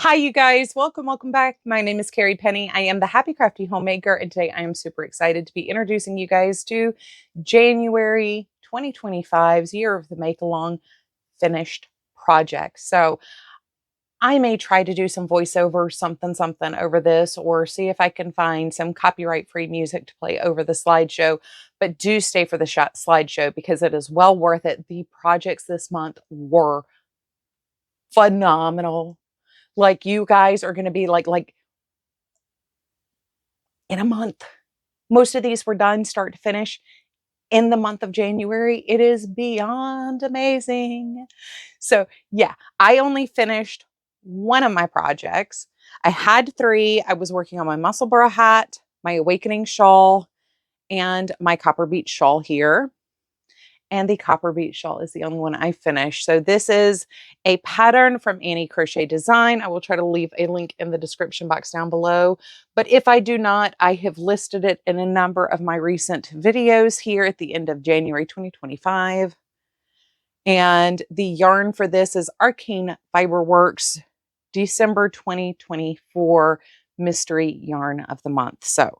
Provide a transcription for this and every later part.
Hi, you guys. Welcome back. My name is Carrie Penny. I am the Happy Crafty Homemaker, and today I am super excited to be introducing you guys to January 2025's Year of the Make-Along finished project. So I may try to do some voiceover, something over this, or see if I can find some copyright-free music to play over the slideshow. But do stay for the slideshow because it is well worth it. The projects this month were phenomenal. Like, you guys are going to be like in a month. Most of these were done start to finish in the month of January. It is beyond amazing. So yeah, I only finished one of my projects. I had three. I was working on my Musselburgh hat, my Awakening shawl, and my Copper Beech shawl here. And the Copper Beech shawl is the only one I finished. So this is a pattern from Annie Crochet Design. I will try to leave a link in the description box down below. But if I do not, I have listed it in a number of my recent videos here at the end of January 2025. And the yarn for this is Arcane Fiberworks December 2024 Mystery Yarn of the Month. So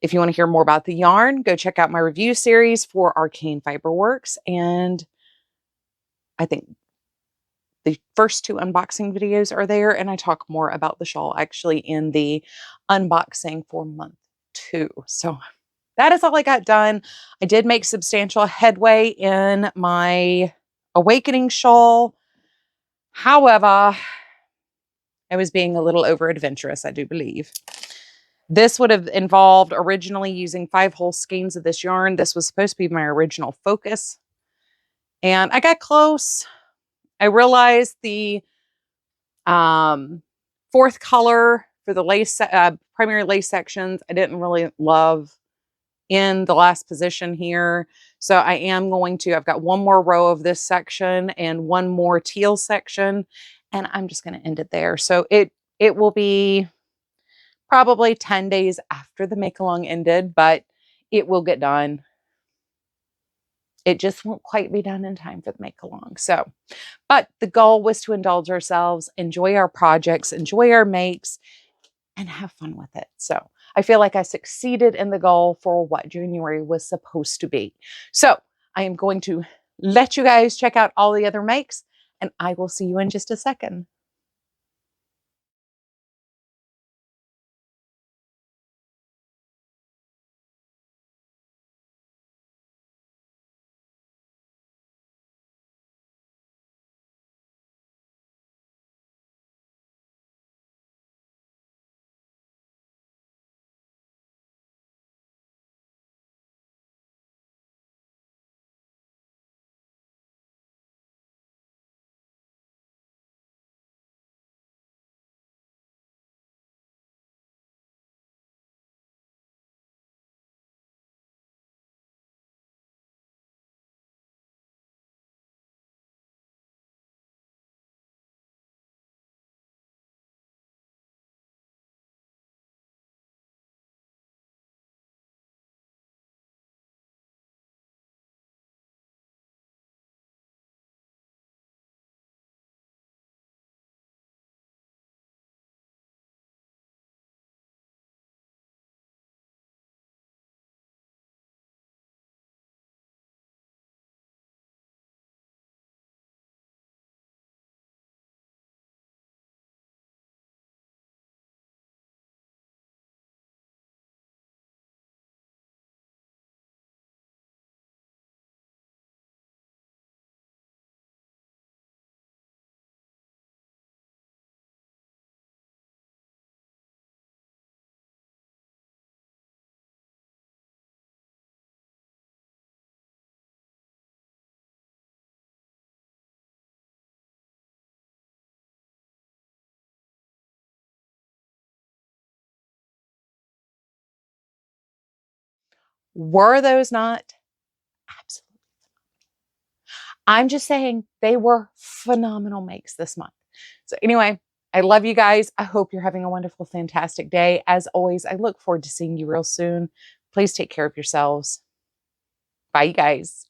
if you want to hear more about the yarn, go check out my review series for Arcane Fiberworks. And I think the first two unboxing videos are there. And I talk more about the shawl actually in the unboxing for month 2. So that is all I got done. I did make substantial headway in my Awakening shawl. However, I was being a little over adventurous, I do believe. This would have involved originally using 5 whole skeins of this yarn. This was supposed to be my original focus. And I got close. I realized the fourth color for the lace, primary lace sections, I didn't really love in the last position here. So I am going to, I've got one more row of this section and one more teal section, and I'm just going to end it there. So it will be probably 10 days after the make-along ended, but it will get done. It just won't quite be done in time for the make-along. So, but the goal was to indulge ourselves, enjoy our projects, enjoy our makes, and have fun with it. So I feel like I succeeded in the goal for what January was supposed to be. So I am going to let you guys check out all the other makes, and I will see you in just a second. Were those not absolutely? I'm just saying they were phenomenal makes this month. So anyway, I love you guys. I hope you're having a wonderful, fantastic day. As always, I look forward to seeing you real soon. Please take care of yourselves. Bye, you guys.